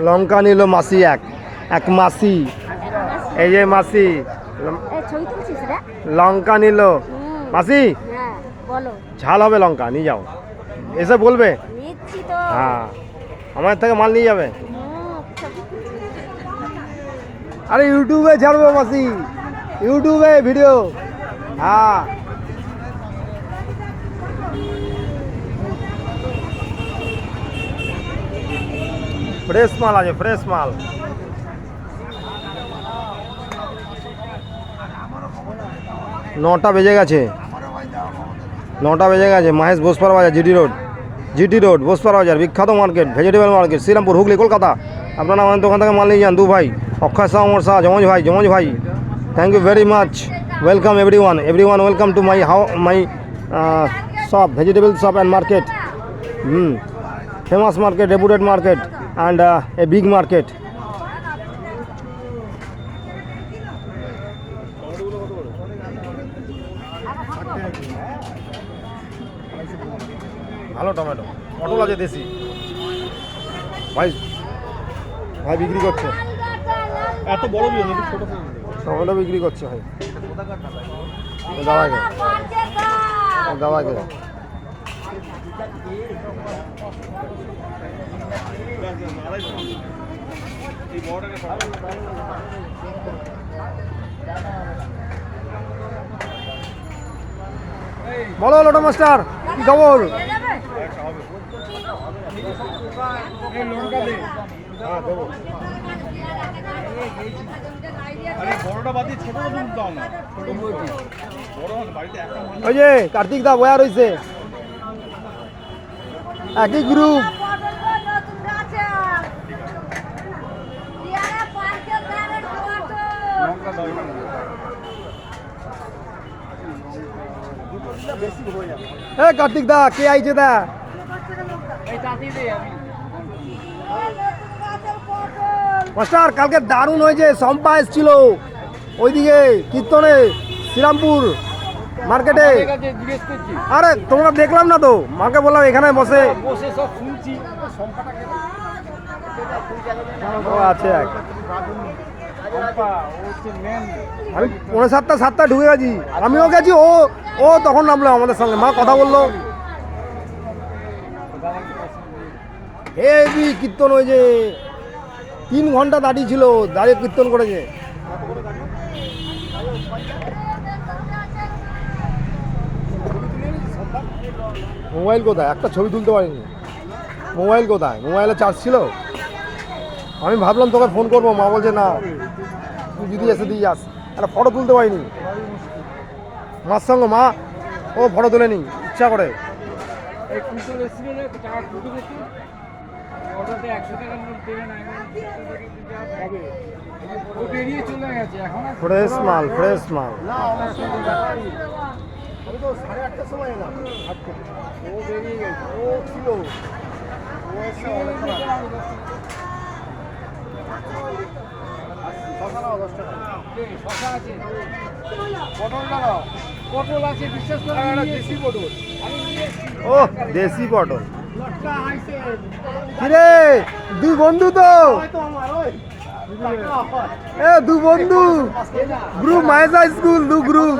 লঙ্কা নিল মাসি এক মাসি, এই যে মাসি লঙ্কা নিল। মাসি ঝাল হবে লঙ্কা, নিয়ে যাও, এসে বলবে। হ্যাঁ, আমাদের থেকে মাল নিয়ে যাবে। আরে ইউটিউবে ছাড়বো মাসি, ইউটিউবে ভিডিও। হ্যাঁ, ফ্রেশ মাল আছে, ফ্রেশ মাল। নটা বেজে গেছে, 9টা বেজে গেছে। মহেশ বোসপাড়া বাজার, জিটি রোড বোসপাড়া বাজার, বিখ্যাত market, vegetable market, Serampore, Hooghly, Kolkata. আপনারা আমাদের দোকান থেকে মাল নিয়ে যান। 2 ভাই, অক্ষয় শাহ, অমর শাহ, যমজ ভাই। Thank you very much. Welcome everyone welcome to my shop, vegetable shop and market. Famous market, reputed market and a big market. ভালো টমেটো, পটল আছে দেশি। ভাই বিক্রি করছে, এত বড় টমেটো বিক্রি করছে ভাই। দাদাকে বলো লোটো মাস্টার, কি খবর? ওই যে কার্তিক দা বয়া রয়েছে, একই গ্রুপ। কার্তিক দা কে আইছে দা? মাস্টার কালকে দারুণ হয়েছে, সম্পা এসছিল ওইদিকে কীর্তনে, শ্রীরামপুর মার্কেটে। আরে তোমরা দেখলাম না তো, মাকে বললাম এখানে বসে সব শুনছি। আছে আমি 7:45 ঢুকে গেছি, আমিও গেছি, ও তখন নামলো আমাদের সঙ্গে, মা কথা বললো। হেভি কীর্তন হয়েছে, 3 ঘন্টা দাঁড়িয়ে ছিল, দাঁড়িয়ে কীর্তন করেছে। মোবাইল কোথায়? একটা ছবি তুলতে পারিনি। মোবাইল কোথায়? মোবাইলে চার্জ ছিল। আমি ভাবলাম তোকে ফোন করবো, মা বলছে না, তুই যদি এসে দিয়ে যাস। একটা ফটো তুলতে পারিনি মার সঙ্গে, মা ও ফটো তুলে নি ইচ্ছা করে। ফ্রেশ মাল, ফ্রেশ মাল। আমি তো 8:30টার সময় এলাম, ও বেরিয়ে গেছে, ও ছিল, ও এসে অনেকক্ষণ পটল আছে, বিশেষ করে দেশি পটল। ও দেশি পটল। কিরে 2 বন্ধু তো, 2 বন্ধু গ্রুপ, মায়েসা স্কুল 2 গ্রুপ।